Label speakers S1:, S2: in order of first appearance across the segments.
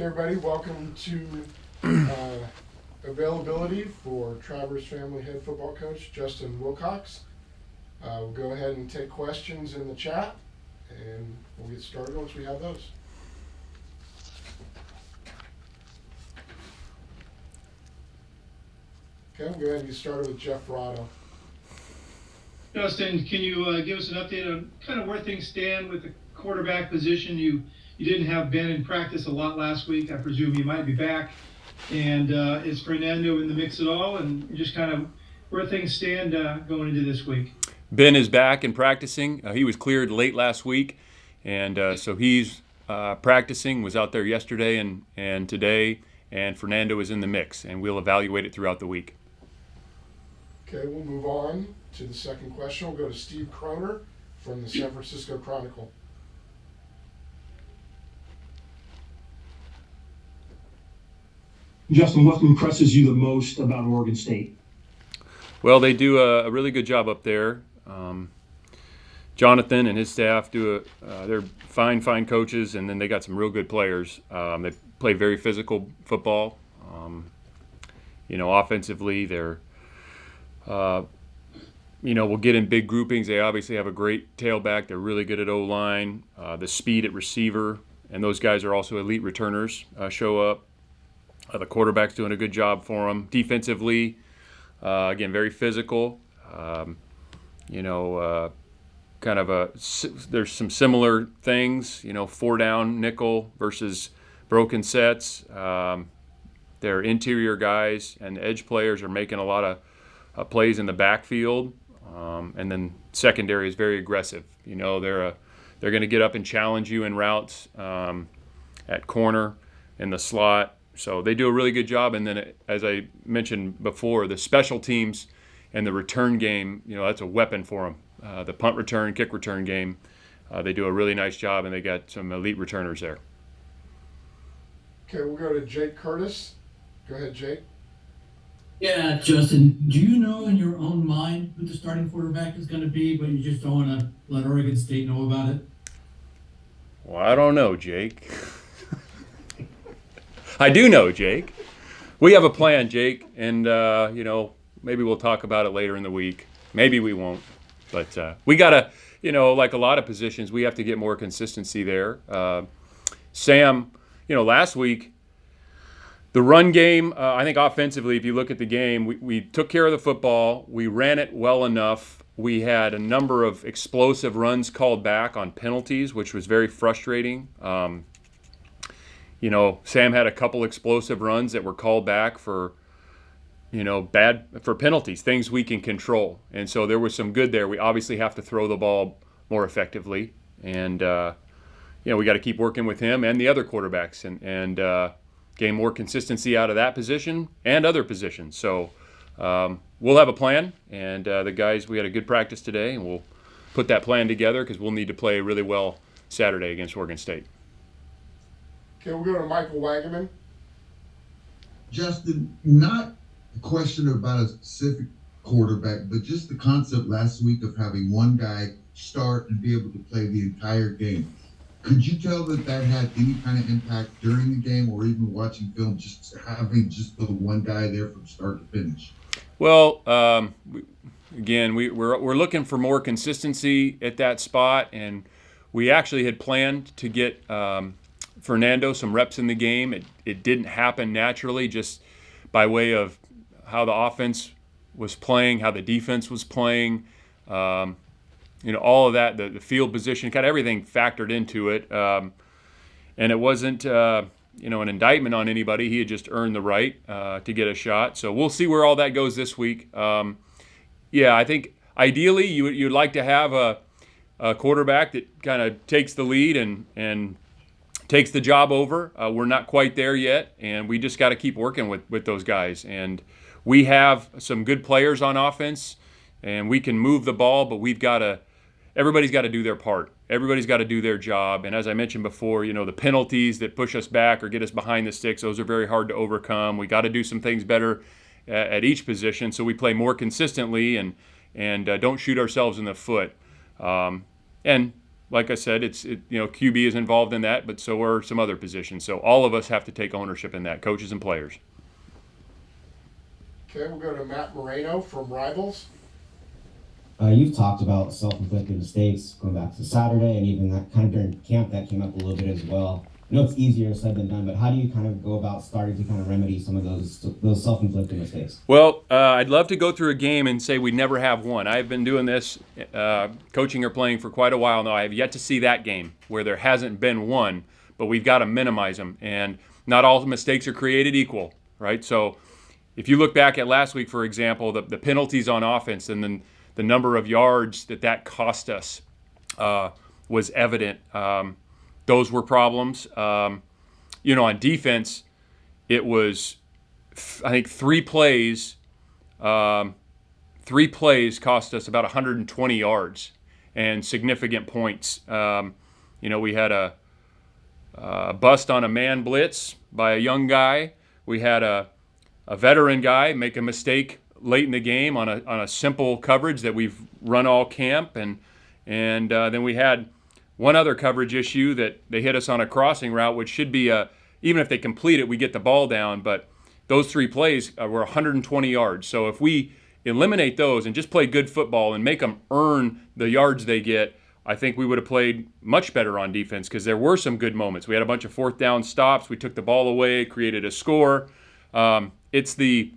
S1: everybody. Welcome to availability for Traverse Family Head Football Coach Justin Wilcox. We'll go ahead and take questions in the chat, and we'll get started once we have those. Okay, we'll go ahead and get started with Jeff Rado.
S2: Justin, can you give us an update on kind of where things stand with the quarterback position? You didn't have Ben in practice a lot last week. I presume he might be back. And is Fernando in the mix at all? And just kind of where things stand going into this week.
S3: Ben is back and practicing. He was cleared late last week, and so he's practicing, was out there yesterday and today, and Fernando is in the mix, and we'll evaluate it throughout the week.
S1: Okay, we'll move on to the second question. We'll go to Steve Kroner from the San Francisco Chronicle.
S4: Justin, what impresses you the most about Oregon State?
S3: Well, they do a really good job up there. Jonathan and his staff they're fine coaches, and then they got some real good players. They play very physical football. Offensively, they're, we'll get in big groupings. They obviously have a great tailback. They're really good at O-line, the speed at receiver, and those guys are also elite returners, show up. The quarterback's doing a good job for them. Defensively, again, very physical. There's some similar things, 4-down nickel versus broken sets. Their interior guys and edge players are making a lot of plays in the backfield. And then secondary is very aggressive. They're going to get up and challenge you in routes at corner, in the slot. So they do a really good job. And then, as I mentioned before, the special teams and the return game, that's a weapon for them. The punt return, kick return game, they do a really nice job, and they got some elite returners there.
S1: Okay, we'll go to Jake Curtis. Go ahead, Jake.
S5: Yeah, Justin, do you know in your own mind who the starting quarterback is going to be, but you just don't want to let Oregon State know about it?
S3: Well, I don't know, Jake. I do know, Jake. We have a plan, Jake, and, maybe we'll talk about it later in the week. Maybe we won't. But we got to, like a lot of positions, we have to get more consistency there. Sam, last week, the run game, I think offensively, if you look at the game, we took care of the football. We ran it well enough. We had a number of explosive runs called back on penalties, which was very frustrating. Sam had a couple explosive runs that were called back for penalties, things we can control. And so there was some good there. We obviously have to throw the ball more effectively. And, we got to keep working with him and the other quarterbacks and gain more consistency out of that position and other positions. So we'll have a plan. And the guys, we had a good practice today, and we'll put that plan together because we'll need to play really well Saturday against Oregon State.
S1: Okay, we'll go to Michael Wagaman.
S6: Justin, not a question about a specific quarterback, but just the concept last week of having one guy start and be able to play the entire game. Could you tell that had any kind of impact during the game or even watching film, just having just the one guy there from start to finish?
S3: Well, we're looking for more consistency at that spot, and we actually had planned to get Fernando some reps in the game. It didn't happen naturally, just by way of how the offense was playing, how the defense was playing, all of that, the field position, kind of everything factored into it. And it wasn't, an indictment on anybody. He had just earned the right to get a shot. So we'll see where all that goes this week. I think ideally you'd like to have a quarterback that kind of takes the lead and takes the job over. We're not quite there yet, and we just got to keep working with those guys. And we have some good players on offense, and we can move the ball, but everybody's got to do their part. Everybody's got to do their job. And as I mentioned before, the penalties that push us back or get us behind the sticks, those are very hard to overcome. We got to do some things better at each position so we play more consistently and don't shoot ourselves in the foot. And like I said, QB is involved in that, but so are some other positions. So all of us have to take ownership in that, coaches and players.
S1: Okay, we'll go to Matt Moreno from Rivals.
S7: You've talked about self-inflicted mistakes going back to Saturday, and even that kind of during camp that came up a little bit as well. I know it's easier said than done, but how do you kind of go about starting to kind of remedy some of those self-inflicted mistakes?
S3: Well, I'd love to go through a game and say we never have one. I've been doing this, coaching or playing for quite a while now. I have yet to see that game where there hasn't been one, but we've got to minimize them. And not all mistakes are created equal, right? So if you look back at last week, for example, the penalties on offense and then the number of yards that cost us was evident. Those were problems. On defense, it was, I think, 3 plays. 3 plays cost us about 120 yards and significant points. We had a bust on a man blitz by a young guy. We had a veteran guy make a mistake late in the game on a simple coverage that we've run all camp, and then we had one other coverage issue that they hit us on a crossing route, which should be even if they complete it, we get the ball down. But those 3 plays were 120 yards. So if we eliminate those and just play good football and make them earn the yards they get, I think we would have played much better on defense because there were some good moments. We had a bunch of 4th down stops. We took the ball away, created a score. It's the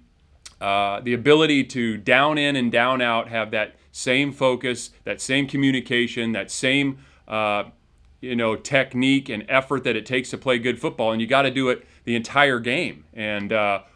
S3: ability to down in and down out have that same focus, that same communication, that same technique and effort that it takes to play good football, and you got to do it the entire game. And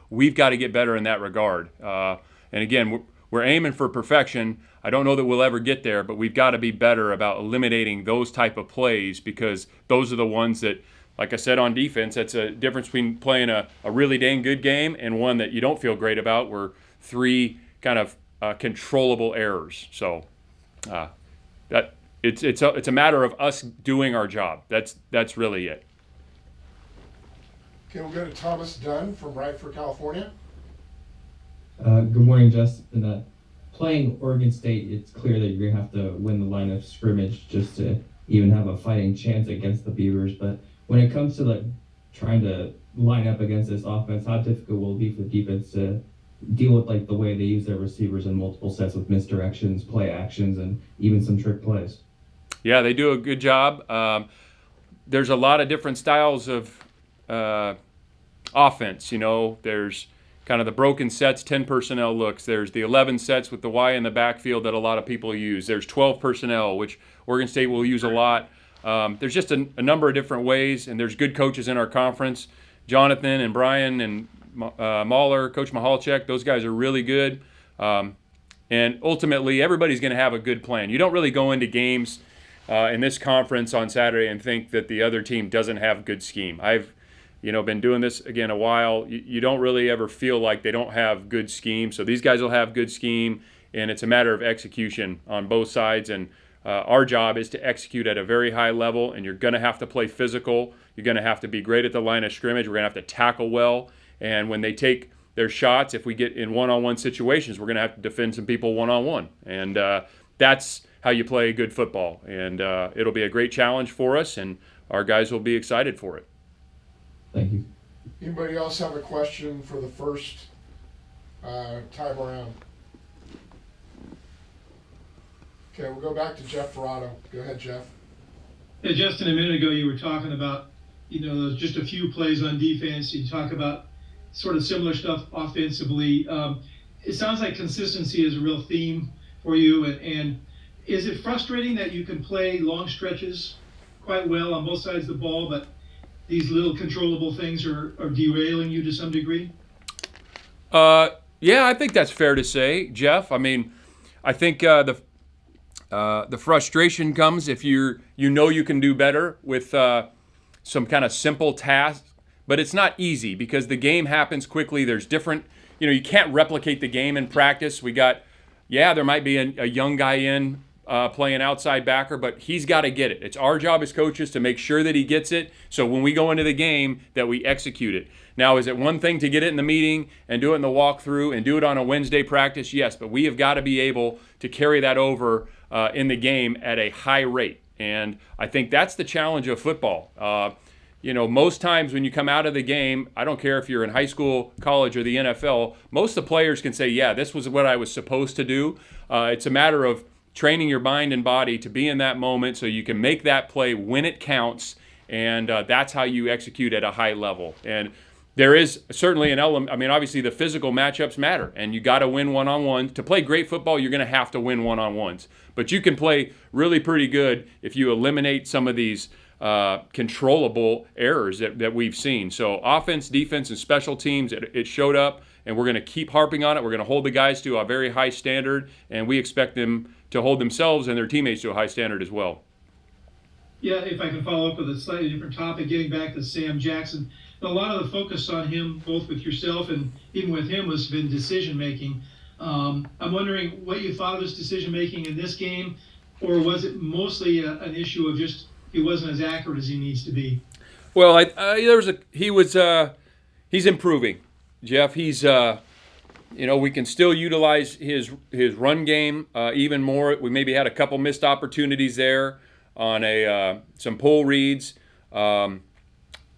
S3: we've got to get better in that regard. And again, we're aiming for perfection. I don't know that we'll ever get there, but we've got to be better about eliminating those type of plays because those are the ones that, like I said, on defense, that's a difference between playing a really dang good game and one that you don't feel great about, where 3 kind of controllable errors. So that it's a matter of us doing our job. That's really it.
S1: Okay, we'll go to Thomas Dunn from Radford, California.
S8: Good morning, Justin. Playing Oregon State, it's clear that you're going to have to win the line of scrimmage just to even have a fighting chance against the Beavers, but when it comes to trying to line up against this offense, how difficult will it be for the defense to deal with the way they use their receivers in multiple sets with misdirections, play actions, and even some trick plays?
S3: Yeah, they do a good job. There's a lot of different styles of offense. There's kind of the broken sets, 10 personnel looks. There's the 11 sets with the Y in the backfield that a lot of people use. There's 12 personnel, which Oregon State will use a lot. There's just a number of different ways, and there's good coaches in our conference. Jonathan and Brian and Mahler, Coach Mahalchek, those guys are really good. And ultimately, everybody's going to have a good plan. You don't really go into games in this conference on Saturday and think that the other team doesn't have good scheme. I've been doing this, again, a while. You don't really ever feel like they don't have good scheme. So these guys will have good scheme, and it's a matter of execution on both sides. And our job is to execute at a very high level, and you're going to have to play physical. You're going to have to be great at the line of scrimmage. We're going to have to tackle well. And when they take their shots, if we get in one-on-one situations, we're going to have to defend some people one-on-one. And that's how you play good football. And it'll be a great challenge for us, and our guys will be excited for it.
S8: Thank you.
S1: Anybody else have a question for the first time around? Okay, we'll go back to Jeff Ferrano. Go ahead, Jeff.
S2: Yeah, Justin, a minute ago you were talking about, those just a few plays on defense. You talk about sort of similar stuff offensively. It sounds like consistency is a real theme for you. And is it frustrating that you can play long stretches quite well on both sides of the ball, but these little controllable things are derailing you to some degree?
S3: Yeah, I think that's fair to say, Jeff. I mean, I think the frustration comes if you can do better with some kind of simple tasks, but it's not easy because the game happens quickly. There's different, you can't replicate the game in practice. There might be a young guy in playing outside backer, but he's got to get it. It's our job as coaches to make sure that he gets it, so when we go into the game that we execute it. Now, is it one thing to get it in the meeting and do it in the walkthrough and do it on a Wednesday practice? Yes, but we have got to be able to carry that over in the game at a high rate. And I think that's the challenge of football. Most times when you come out of the game, I don't care if you're in high school, college, or the NFL, most of the players can say, yeah, this was what I was supposed to do. It's a matter of training your mind and body to be in that moment so you can make that play when it counts, and that's how you execute at a high level. And there is certainly an element. I mean, obviously the physical matchups matter, and you got to win one-on-ones. To play great football, you're going to have to win one-on-ones. But you can play really pretty good if you eliminate some of these controllable errors that we've seen. So offense, defense, and special teams, it showed up, and we're going to keep harping on it. We're going to hold the guys to a very high standard, and we expect them to hold themselves and their teammates to a high standard as well.
S2: Yeah, if I can follow up with a slightly different topic, getting back to Sam Jackson, a lot of the focus on him, both with yourself and even with him, has been decision making. I'm wondering what you thought of his decision making in this game, or was it mostly an issue of just he wasn't as accurate as he needs to be?
S3: Well, he's improving, Jeff. He's we can still utilize his run game even more. We maybe had a couple missed opportunities there on some pull reads.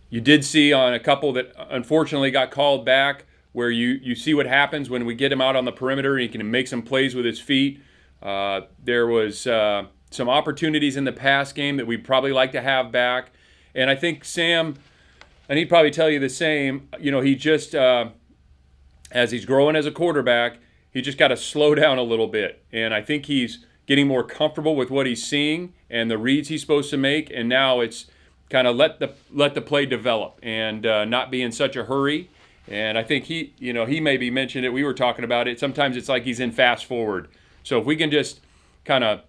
S3: You did see on a couple that unfortunately got called back, where you see what happens when we get him out on the perimeter and he can make some plays with his feet. There was some opportunities in the pass game that we'd probably like to have back. And I think Sam, and he'd probably tell you the same, he just, as he's growing as a quarterback, he just got to slow down a little bit. And I think he's getting more comfortable with what he's seeing and the reads he's supposed to make. And now it's kind of let the play develop and not be in such a hurry. And I think he maybe mentioned it. We were talking about it. Sometimes it's like he's in fast forward. So if we can just kind of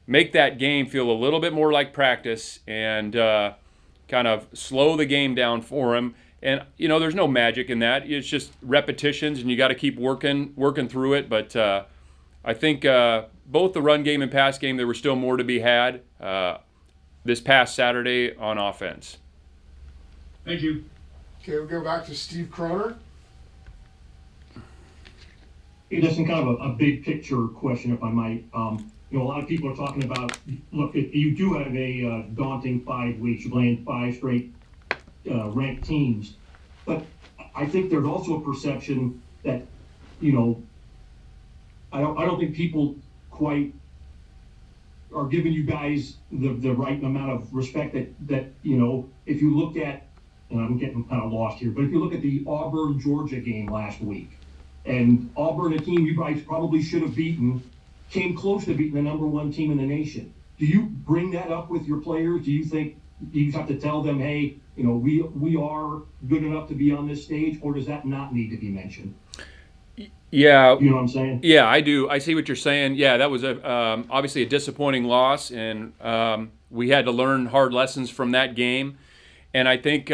S3: make that game feel a little bit more like practice and kind of slow the game down for him. And, there's no magic in that. It's just repetitions, and you got to keep working through it. But I think both the run game and pass game, there was still more to be had this past Saturday on offense.
S2: Thank you.
S1: Okay, we'll go back to Steve Croner.
S4: Hey, Justin, kind of a big picture question, if I might. A lot of people are talking about, look, if you do have a daunting 5 weeks, you're playing 5 straight ranked teams. But I think there's also a perception that, I don't think people quite are giving you guys the right amount of respect that if you look at, and I'm getting kind of lost here, but if you look at the Auburn-Georgia game last week, and Auburn, a team you guys probably should have beaten, came close to beating the number 1 team in the nation. Do you bring that up with your players? Do you think you have to tell them, hey, we are good enough to be on this stage, or does that not need to be mentioned?
S3: Yeah.
S4: You know what I'm saying?
S3: Yeah, I do. I see what you're saying. Yeah, that was obviously a disappointing loss, and we had to learn hard lessons from that game. And I think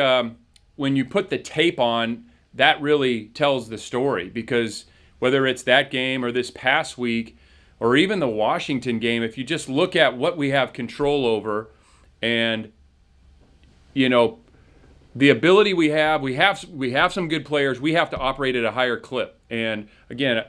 S3: when you put the tape on, that really tells the story, because whether it's that game or this past week or even the Washington game, if you just look at what we have control over and, the ability we have some good players. We have to operate at a higher clip. And again,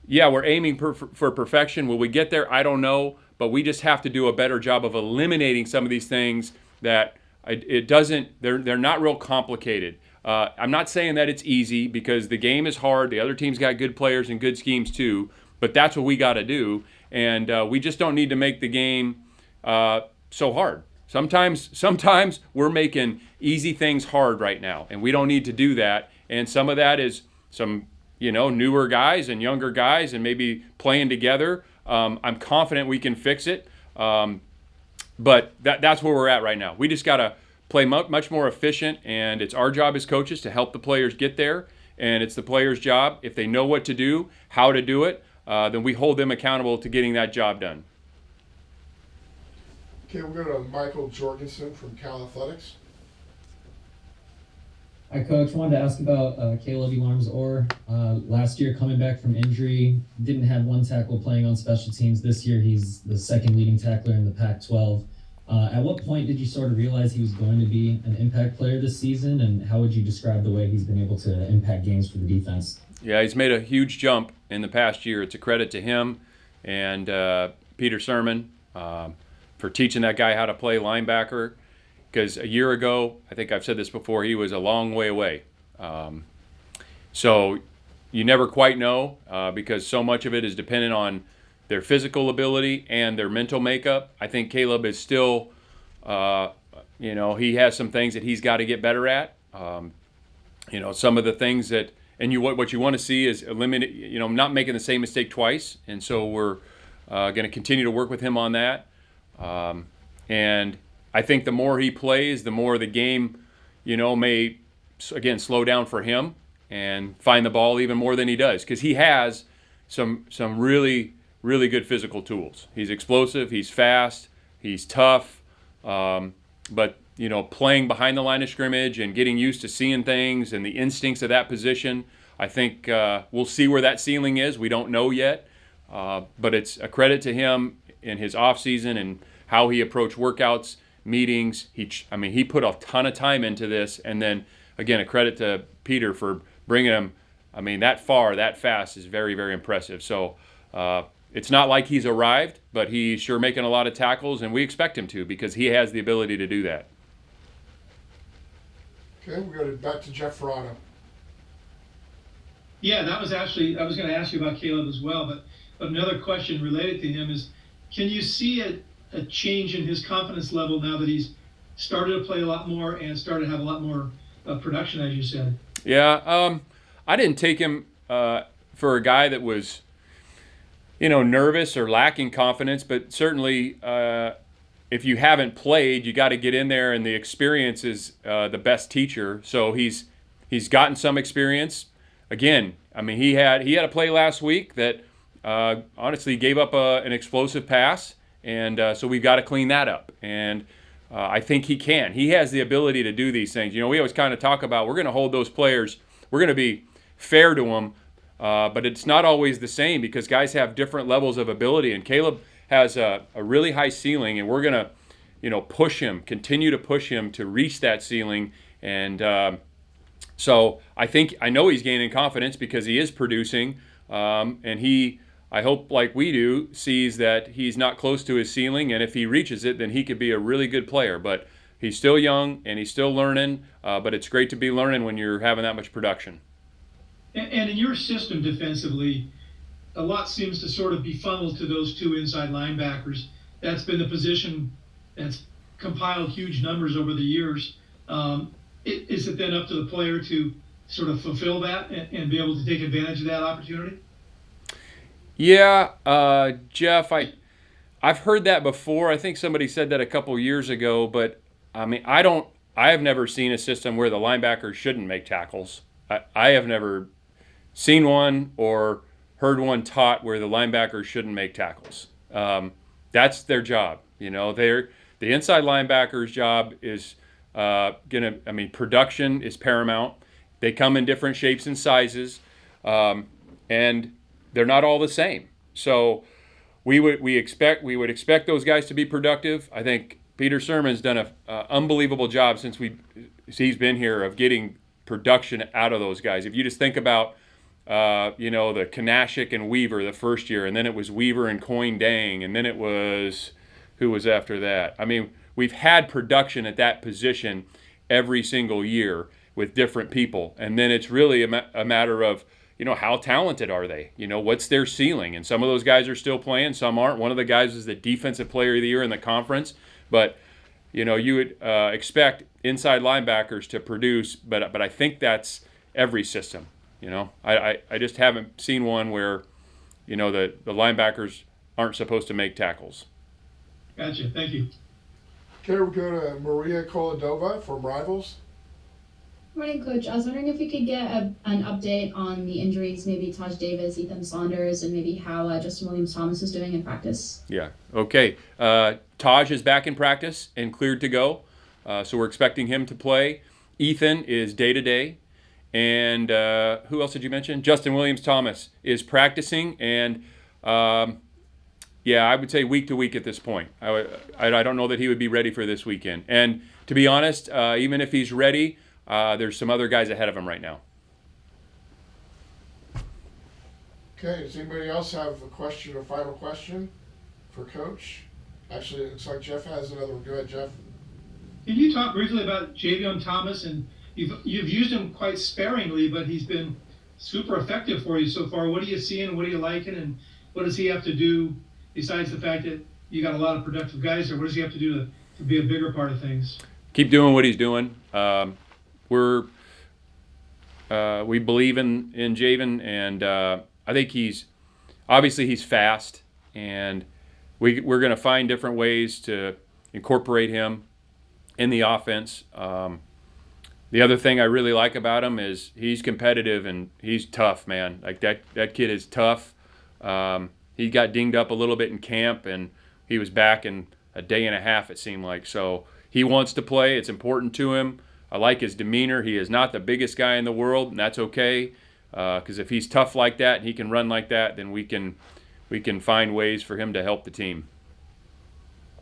S3: we're aiming for perfection. Will we get there? I don't know, but we just have to do a better job of eliminating some of these things that they're not real complicated. I'm not saying that it's easy, because the game is hard. The other team's got good players and good schemes too, but that's what we got to do. And we just don't need to make the game so hard. Sometimes we're making easy things hard right now, and we don't need to do that. And some of that is some, newer guys and younger guys and maybe playing together. I'm confident we can fix it. But that's where we're at right now. We just got to play much more efficient, and it's our job as coaches to help the players get there. And it's the players' job, if they know what to do, how to do it, then we hold them accountable to getting that job done.
S1: Okay, we'll go to Michael Jorgensen from Cal Athletics.
S9: Hi, Coach. Wanted to ask about Caleb Elarms-Orr. Last year, coming back from injury, didn't have 1 tackle playing on special teams. This year, he's the 2nd leading tackler in the Pac-12. At what point did you sort of realize he was going to be an impact player this season, and how would you describe the way he's been able to impact games for the defense?
S3: Yeah, he's made a huge jump in the past year. It's a credit to him and Peter Sermon. for teaching that guy how to play linebacker. Because a year ago, I think I've said this before, he was a long way away. So you never quite know because so much of it is dependent on their physical ability and their mental makeup. I think Caleb is still, he has some things that he's got to get better at. Some of the things that, and what you want to see is eliminate, not making the same mistake twice. And so we're going to continue to work with him on that. And I think the more he plays, the more the game, may, again, slow down for him and find the ball even more than he does. Because he has some really, really good physical tools. He's explosive, he's fast, he's tough. But, playing behind the line of scrimmage and getting used to seeing things and the instincts of that position, I think we'll see where that ceiling is. We don't know yet. But it's a credit to him in his offseason and how he approached workouts, meetings. He put a ton of time into this. And then, again, a credit to Peter for bringing him, that far, that fast is very, very impressive. So it's not like he's arrived, but he's sure making a lot of tackles, and we expect him to because he has the ability to do that.
S1: Okay, we go back to Jeff Verano.
S2: Yeah, that was actually, I was going to ask you about Caleb as well, but another question related to him is, can you see a change in his confidence level now that he's started to play a lot more and started to have a lot more production, as you said?
S3: Yeah, I didn't take him for a guy that was, nervous or lacking confidence, but certainly if you haven't played, you got to get in there, and the experience is the best teacher. So he's gotten some experience. Again, he had a play last week that honestly gave up an explosive pass, and so we've got to clean that up. And I think he can. He has the ability to do these things. We always kind of talk about we're going to hold those players. We're going to be fair to them, but it's not always the same because guys have different levels of ability. And Caleb has a really high ceiling, and we're going to, push him, continue to push him to reach that ceiling. And so I know he's gaining confidence because he is producing, and he, I hope like we do, sees that he's not close to his ceiling, and if he reaches it, then he could be a really good player. But he's still young, and he's still learning, but it's great to be learning when you're having that much production.
S2: And in your system defensively, a lot seems to sort of be funneled to those two inside linebackers. That's been the position that's compiled huge numbers over the years. Is it then up to the player to sort of fulfill that and be able to take advantage of that opportunity?
S3: Yeah, Jeff, I've heard that before. I think somebody said that a couple years ago, but I have never seen a system where the linebackers shouldn't make tackles. I have never seen one or heard one taught where the linebackers shouldn't make tackles. That's their job. The inside linebacker's job is production is paramount. They come in different shapes and sizes, and they're not all the same. So we would expect those guys to be productive. I think Peter Sermon's done an unbelievable job since he's been here of getting production out of those guys. If you just think about the Kanashik and Weaver the first year, and then it was Weaver and Coyne Dang, and then it was who was after that. We've had production at that position every single year with different people, and then it's really a matter of how talented are they? What's their ceiling? And some of those guys are still playing, some aren't. One of the guys is the defensive player of the year in the conference, but you would expect inside linebackers to produce, but I think that's every system. I just haven't seen one where the linebackers aren't supposed to make tackles.
S2: Gotcha. Thank you.
S1: Okay, we'll go to Maria Koladova from Rivals.
S10: Morning, Coach. I was wondering if we could get an update on the injuries, maybe Taj Davis, Ethan Saunders, and maybe how Justin Williams-Thomas is doing in practice.
S3: Yeah. Okay. Taj is back in practice and cleared to go, so we're expecting him to play. Ethan is day-to-day. And who else did you mention? Justin Williams-Thomas is practicing, and I would say week to week at this point. I don't know that he would be ready for this weekend. And to be honest, even if he's ready, there's some other guys ahead of him right now.
S1: Okay, does anybody else have a question or final question for Coach? Actually, it looks like Jeff has another one. Go ahead, Jeff.
S2: Can you talk briefly about Javion Thomas? And you've used him quite sparingly, but he's been super effective for you so far. What are you seeing? What are you liking? And what does he have to do besides the fact that you got a lot of productive guys there? What does he have to do to be a bigger part of things?
S3: Keep doing what he's doing. We believe in Javen, and I think he's fast, and we're going to find different ways to incorporate him in the offense. The other thing I really like about him is he's competitive and he's tough, man. Like that kid is tough. He got dinged up a little bit in camp, and he was back in a day and a half, it seemed like. So he wants to play. It's important to him. I like his demeanor. He is not the biggest guy in the world, and that's okay. Because if he's tough like that and he can run like that, then we can find ways for him to help the team.